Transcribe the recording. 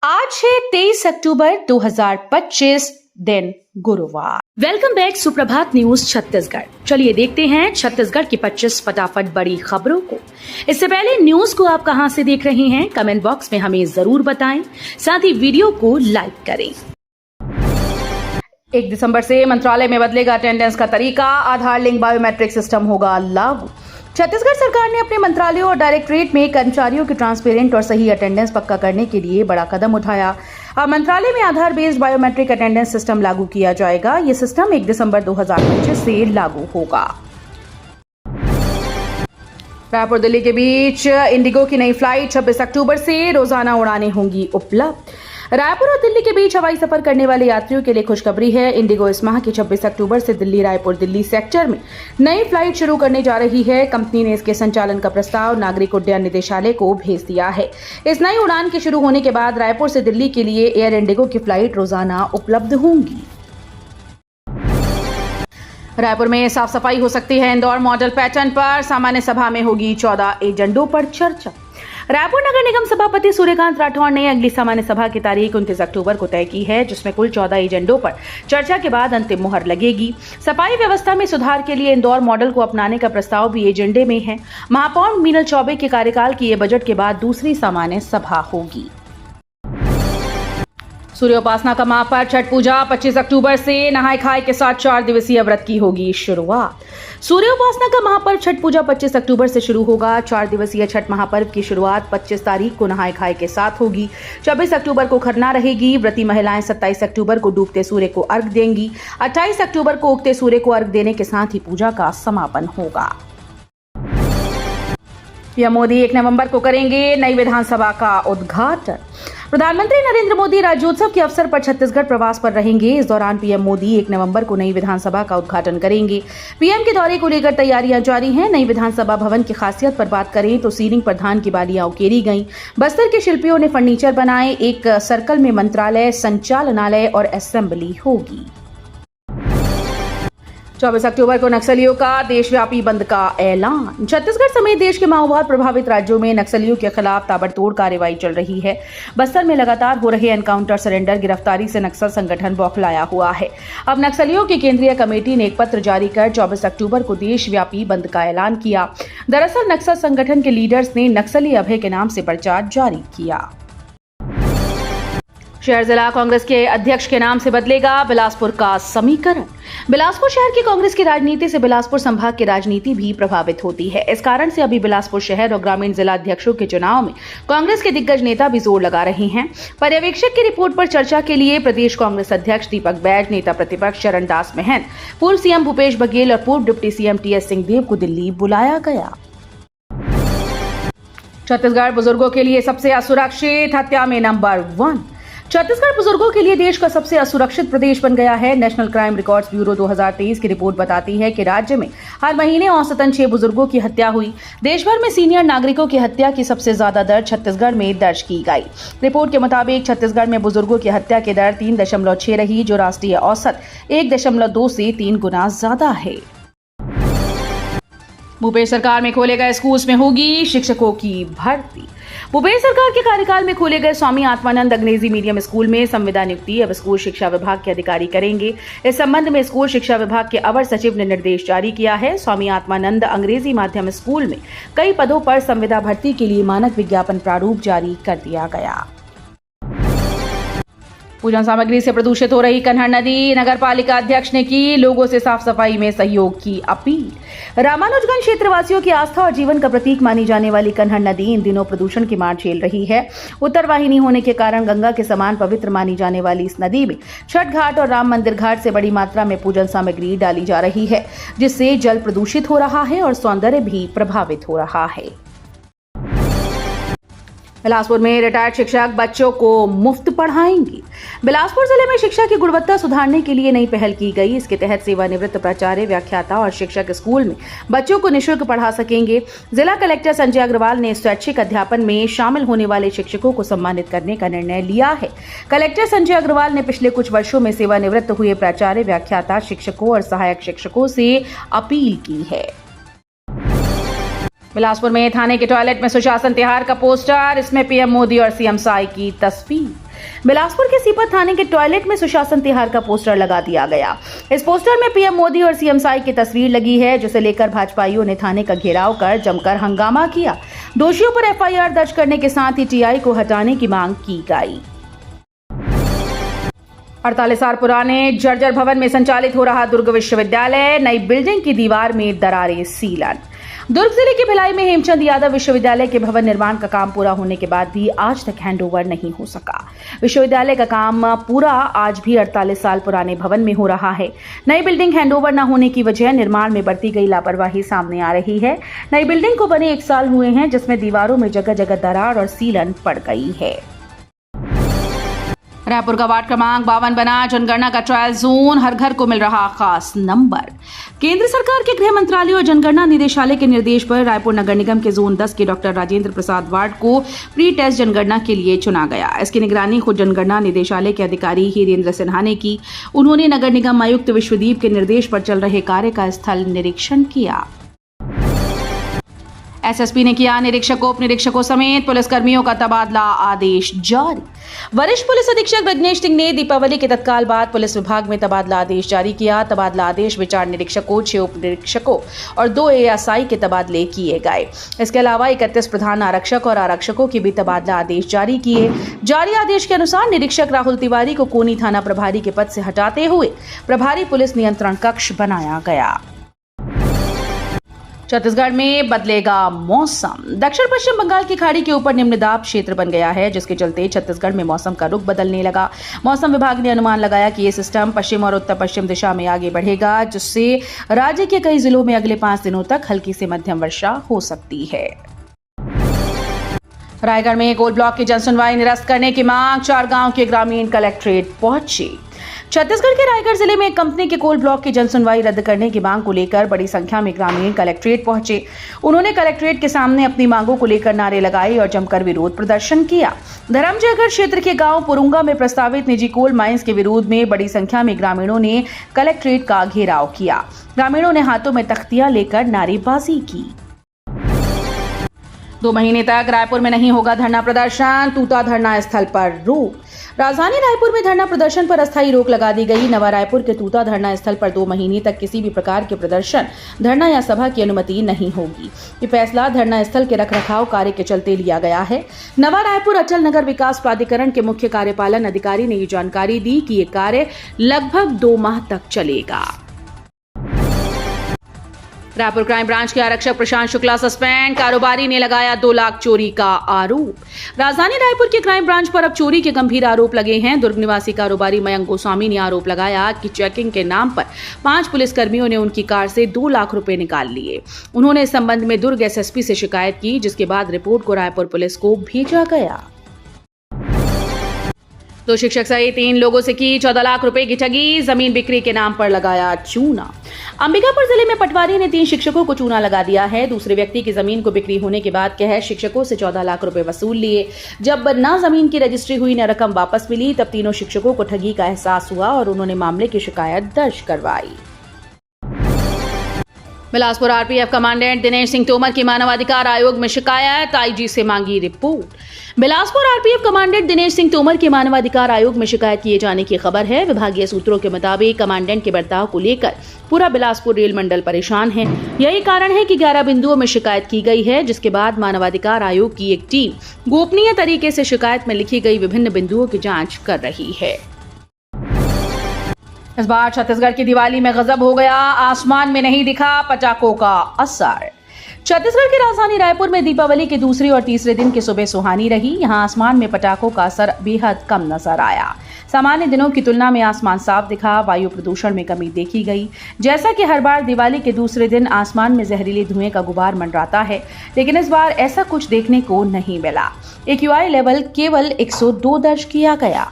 आज है 23 अक्टूबर 2025 दिन गुरुवार। वेलकम बैक सुप्रभात न्यूज छत्तीसगढ़। चलिए देखते हैं छत्तीसगढ़ की 25 फटाफट बड़ी खबरों को। इससे पहले न्यूज को आप कहां से देख रहे हैं कमेंट बॉक्स में हमें जरूर बताएं, साथ ही वीडियो को लाइक करें। 1 दिसंबर से मंत्रालय में बदलेगा अटेंडेंस का तरीका, आधार लिंक बायोमेट्रिक सिस्टम होगा लागू। छत्तीसगढ़ सरकार ने अपने मंत्रालयों और डायरेक्टरेट में कर्मचारियों की ट्रांसपेरेंट और सही अटेंडेंस पक्का करने के लिए बड़ा कदम उठाया। अब मंत्रालय में आधार बेस्ड बायोमेट्रिक अटेंडेंस सिस्टम लागू किया जाएगा। ये सिस्टम 1 दिसंबर 2025 से लागू होगा। रायपुर दिल्ली के बीच इंडिगो की नई फ्लाइट 26 अक्टूबर से रोजाना उड़ानें होंगी उपलब्ध। रायपुर और दिल्ली के बीच हवाई सफर करने वाले यात्रियों के लिए खुशखबरी है। इंडिगो इस माह की 26 अक्टूबर से दिल्ली रायपुर दिल्ली सेक्टर में नई फ्लाइट शुरू करने जा रही है। कंपनी ने इसके संचालन का प्रस्ताव नागरिक उड्डयन निदेशालय को भेज दिया है। इस नई उड़ान के शुरू होने के बाद रायपुर से दिल्ली के लिए एयर इंडिगो की फ्लाइट रोजाना उपलब्ध होंगी। रायपुर में साफ सफाई हो सकती है इंदौर मॉडल पैटर्न पर, सामान्य सभा में होगी 14 एजेंडों पर चर्चा। रायपुर नगर निगम सभापति सूर्यकांत राठौड़ ने अगली सामान्य सभा की तारीख 29 अक्टूबर को तय की है, जिसमें कुल 14 एजेंडों पर चर्चा के बाद अंतिम मुहर लगेगी। सफाई व्यवस्था में सुधार के लिए इंदौर मॉडल को अपनाने का प्रस्ताव भी एजेंडे में है। महापौर मीनल चौबे के कार्यकाल की ये बजट के बाद दूसरी सामान्य सभा होगी। सूर्योपासना का महापर्व छठ पूजा 25 अक्टूबर से नहाय खाए के साथ 4 दिवसीय व्रत की होगी शुरुआत। सूर्योपासना का महापर्व छठ पूजा 25 अक्टूबर से शुरू होगा। 4 दिवसीय छठ महापर्व की शुरुआत 25 तारीख को नहाय खाए के साथ होगी। 24 अक्टूबर को खरना रहेगी। व्रती महिलाएं 27 अक्टूबर को डूबते सूर्य को अर्घ्य देंगी। 28 अक्टूबर को उगते सूर्य को अर्घ्य देने के साथ ही पूजा का समापन होगा। पीएम मोदी 1 नवंबर को करेंगे नई विधानसभा का उद्घाटन। प्रधानमंत्री नरेंद्र मोदी राज्योत्सव के अवसर पर छत्तीसगढ़ प्रवास पर रहेंगे। इस दौरान पीएम मोदी 1 नवंबर को नई विधानसभा का उद्घाटन करेंगे। पीएम के दौरे को लेकर तैयारियां जारी हैं। नई विधानसभा भवन की खासियत पर बात करें तो सीलिंग पर धान की बालियां उकेरी गईं। बस्तर के शिल्पियों ने फर्नीचर बनाए। एक सर्कल में मंत्रालय, संचालनालय और असेंबली होगी। 24 अक्टूबर को नक्सलियों का देशव्यापी बंद का ऐलान। छत्तीसगढ़ समेत देश के माओवाद प्रभावित राज्यों में नक्सलियों के खिलाफ ताबड़तोड़ कार्रवाई चल रही है। बस्तर में लगातार हो रहे एनकाउंटर, सरेंडर, गिरफ्तारी से नक्सल संगठन बौखलाया हुआ है। अब नक्सलियों की केंद्रीय कमेटी ने एक पत्र जारी कर 24 अक्टूबर को देशव्यापी बंद का ऐलान किया। दरअसल नक्सल संगठन के लीडर्स ने नक्सली अभय के नाम से प्रचार जारी किया। शहर जिला कांग्रेस के अध्यक्ष के नाम से बदलेगा बिलासपुर का समीकरण। बिलासपुर शहर की कांग्रेस की राजनीति से बिलासपुर संभाग की राजनीति भी प्रभावित होती है। इस कारण से अभी बिलासपुर शहर और ग्रामीण जिला अध्यक्षों के चुनाव में कांग्रेस के दिग्गज नेता भी जोर लगा रहे हैं। पर्यवेक्षक की रिपोर्ट पर चर्चा के लिए प्रदेश कांग्रेस अध्यक्ष दीपक बैज, नेता प्रतिपक्ष चरणदास महंत, पूर्व सीएम भूपेश बघेल और पूर्व डिप्टी सीएम टीएस सिंहदेव को दिल्ली बुलाया गया। छत्तीसगढ़ बुजुर्गों के लिए सबसे असुरक्षित हत्या में नंबर 1। छत्तीसगढ़ बुजुर्गों के लिए देश का सबसे असुरक्षित प्रदेश बन गया है। नेशनल क्राइम रिकॉर्ड्स ब्यूरो 2023 की रिपोर्ट बताती है कि राज्य में हर महीने औसतन 6 बुजुर्गों की हत्या हुई। देश भर में सीनियर नागरिकों की हत्या की सबसे ज्यादा दर छत्तीसगढ़ में दर्ज की गई। रिपोर्ट के मुताबिक छत्तीसगढ़ में बुजुर्गों की हत्या की दर 3.6 रही, जो राष्ट्रीय औसत 1.2 से 3 गुना ज्यादा है। भूपेश सरकार में खोले गए स्कूल्स में होगी शिक्षकों की भर्ती। भूपेश सरकार के कार्यकाल में खोले गए स्वामी आत्मानंद अंग्रेजी मीडियम स्कूल में संविदा नियुक्ति अब स्कूल शिक्षा विभाग के अधिकारी करेंगे। इस संबंध में स्कूल शिक्षा विभाग के अवर सचिव ने निर्देश जारी किया है। स्वामी आत्मानंद अंग्रेजी माध्यम स्कूल में कई पदों पर संविदा भर्ती के लिए मानक विज्ञापन प्रारूप जारी कर दिया गया। पूजन सामग्री से प्रदूषित हो रही कन्हर नदी, नगर पालिका अध्यक्ष ने की लोगों से साफ सफाई में सहयोग की अपील। रामानुजगंज क्षेत्रवासियों की आस्था और जीवन का प्रतीक मानी जाने वाली कन्हर नदी इन दिनों प्रदूषण की मार झेल रही है। उत्तर वाहिनी होने के कारण गंगा के समान पवित्र मानी जाने वाली इस नदी में छठ घाट और राम मंदिर घाट से बड़ी मात्रा में पूजन सामग्री डाली जा रही है, जिससे जल प्रदूषित हो रहा है और सौंदर्य भी प्रभावित हो रहा है। बिलासपुर में रिटायर्ड शिक्षक बच्चों को मुफ्त पढ़ाएंगे। बिलासपुर जिले में शिक्षा की गुणवत्ता सुधारने के लिए नई पहल की गई। इसके तहत सेवानिवृत्त प्राचार्य, व्याख्याता और शिक्षक स्कूल में बच्चों को निःशुल्क पढ़ा सकेंगे। जिला कलेक्टर संजय अग्रवाल ने स्वैच्छिक अध्यापन में शामिल होने वाले शिक्षकों को सम्मानित करने का निर्णय लिया है। कलेक्टर संजय अग्रवाल ने पिछले कुछ वर्षों में सेवानिवृत्त हुए प्राचार्य, व्याख्याता, शिक्षकों और सहायक शिक्षकों से अपील की है। बिलासपुर में थाने के टॉयलेट में सुशासन तिहार का पोस्टर, इसमें पीएम मोदी और सीएम साई की तस्वीर। बिलासपुर के सीपत थाने के टॉयलेट में सुशासन तिहार का पोस्टर लगा दिया गया। इस पोस्टर में पीएम मोदी और सीएम साई की तस्वीर लगी है, जिसे लेकर भाजपाइयों ने थाने का घेराव कर जमकर हंगामा किया। दोषियों पर एफआईआर दर्ज करने के साथ ही टीआई को हटाने की मांग की गई। 48 साल पुराने जर्जर भवन में संचालित हो रहा दुर्ग विश्वविद्यालय, नई बिल्डिंग की दीवार में दरारें सीलन। दुर्ग जिले के भिलाई में हेमचंद यादव विश्वविद्यालय के भवन निर्माण का काम पूरा होने के बाद भी आज तक हैंडओवर नहीं हो सका। विश्वविद्यालय का काम पूरा आज भी 48 साल पुराने भवन में हो रहा है। नई बिल्डिंग हैंडओवर न होने की वजह निर्माण में बरती गई लापरवाही सामने आ रही है। नई बिल्डिंग को बने 1 साल हुए हैं, जिसमें दीवारों में जगह जगह दरार और सीलन पड़ गई है। रायपुर का वार्ड क्रमांक 52 बना जनगणना का ट्रायल जोन, हर घर को मिल रहा खास नंबर। केंद्र सरकार के गृह मंत्रालय और जनगणना निदेशालय के निर्देश पर रायपुर नगर निगम के जोन 10 के डॉक्टर राजेंद्र प्रसाद वार्ड को प्री टेस्ट जनगणना के लिए चुना गया। इसकी निगरानी खुद जनगणना निदेशालय के अधिकारी हीरेंद्र सिन्हा ने की। उन्होंने नगर निगम आयुक्त विश्वदीप के निर्देश पर चल रहे कार्य का स्थल निरीक्षण किया। एसएसपी ने किया निरीक्षकों, उप निरीक्षकों समेत पुलिसकर्मियों का तबादला आदेश जारी। वरिष्ठ पुलिस अधीक्षक रजनेश सिंह ने दीपावली के तत्काल बाद पुलिस विभाग में तबादला आदेश जारी किया। तबादला आदेश में 4 निरीक्षकों, 6 उप निरीक्षकों और 2 एएसआई के तबादले किए गए। इसके अलावा 31 प्रधान आरक्षक और आरक्षकों के भी तबादला आदेश जारी किए। जारी आदेश के अनुसार निरीक्षक राहुल तिवारी को कोनी थाना प्रभारी के पद से हटाते हुए प्रभारी पुलिस नियंत्रण कक्ष बनाया गया। छत्तीसगढ़ में बदलेगा मौसम। दक्षिण पश्चिम बंगाल की खाड़ी के ऊपर निम्न दाब क्षेत्र बन गया है, जिसके चलते छत्तीसगढ़ में मौसम का रुख बदलने लगा। मौसम विभाग ने अनुमान लगाया कि ये सिस्टम पश्चिम और उत्तर पश्चिम दिशा में आगे बढ़ेगा, जिससे राज्य के कई जिलों में अगले 5 दिनों तक हल्की से मध्यम वर्षा हो सकती है। रायगढ़ में कोल ब्लॉक की जनसुनवाई निरस्त करने की मांग, 4 गांव के ग्रामीण कलेक्ट्रेट पहुंचे। छत्तीसगढ़ के रायगढ़ जिले में एक कंपनी के कोल ब्लॉक की जनसुनवाई रद्द करने की मांग को लेकर बड़ी संख्या में ग्रामीण कलेक्ट्रेट पहुंचे। उन्होंने कलेक्ट्रेट के सामने अपनी मांगों को लेकर नारे लगाए और जमकर विरोध प्रदर्शन किया। धरमजयगढ़ क्षेत्र के गांव पुरुंगा में प्रस्तावित निजी कोल माइंस के विरोध में बड़ी संख्या में ग्रामीणों ने कलेक्ट्रेट का घेराव किया। ग्रामीणों ने हाथों में तख्तियां लेकर नारेबाजी की। 2 महीने तक रायपुर में नहीं होगा धरना प्रदर्शन, तूता धरना स्थल पर रोक। राजधानी रायपुर में धरना प्रदर्शन पर अस्थायी रोक लगा दी गई। नवा रायपुर के तूता धरना स्थल पर 2 महीने तक किसी भी प्रकार के प्रदर्शन, धरना या सभा की अनुमति नहीं होगी। ये फैसला धरना स्थल के रखरखाव कार्य के चलते लिया गया है। नवा रायपुर अचल नगर विकास प्राधिकरण के मुख्य कार्यपालन अधिकारी ने ये जानकारी दी कि ये कार्य लगभग 2 माह तक चलेगा। रायपुर क्राइम ब्रांच के आरक्षक प्रशांत शुक्ला सस्पेंड, कारोबारी ने लगाया 2 लाख चोरी का आरोप। राजधानी रायपुर के क्राइम ब्रांच पर अब चोरी के गंभीर आरोप लगे हैं। दुर्ग निवासी कारोबारी मयंक गोस्वामी ने आरोप लगाया कि चेकिंग के नाम पर 5 पुलिसकर्मियों ने उनकी कार से 2 लाख रुपए निकाल लिए। उन्होंने इस संबंध में दुर्ग एसएसपी से शिकायत की, जिसके बाद रिपोर्ट को रायपुर पुलिस को भेजा गया। 2 शिक्षक सहित 3 लोगों से की 14 लाख रुपए की ठगी, जमीन बिक्री के नाम पर लगाया चूना। अंबिकापुर जिले में पटवारी ने 3 शिक्षकों को चूना लगा दिया है। दूसरे व्यक्ति की जमीन को बिक्री होने के बाद कह शिक्षकों से 14 लाख रुपए वसूल लिए। जब न जमीन की रजिस्ट्री हुई न रकम वापस मिली, तब तीनों शिक्षकों को ठगी का एहसास हुआ और उन्होंने मामले की शिकायत दर्ज करवाई। बिलासपुर आरपीएफ कमांडेंट दिनेश सिंह तोमर की मानवाधिकार आयोग में शिकायत, आईजी से मांगी report. Bilaspur RPF commandant Dinesh Singh Tomar की मानवाधिकार आयोग में शिकायत किए जाने की खबर है। विभागीय सूत्रों के मुताबिक कमांडेंट के बर्ताव को लेकर पूरा बिलासपुर रेल मंडल परेशान है। यही कारण है कि 11 बिंदुओं में शिकायत की गई है, जिसके बाद मानवाधिकार आयोग की एक टीम गोपनीय तरीके से शिकायत में लिखी गई विभिन्न बिंदुओं की जांच कर रही है। इस बार छत्तीसगढ़ की दिवाली में गजब हो गया, आसमान में नहीं दिखा पटाखों का असर। छत्तीसगढ़ की राजधानी रायपुर में दीपावली के दूसरे और तीसरे दिन की सुबह सुहानी रही। यहां आसमान में पटाखों का असर बेहद कम नजर आया। सामान्य दिनों की तुलना में आसमान साफ दिखा, वायु प्रदूषण में कमी देखी गई। जैसा कि हर बार दिवाली के दूसरे दिन आसमान में जहरीले धुएं का गुबार मंडराता है, लेकिन इस बार ऐसा कुछ देखने को नहीं मिला। AQI लेवल केवल 102 दर्ज किया गया।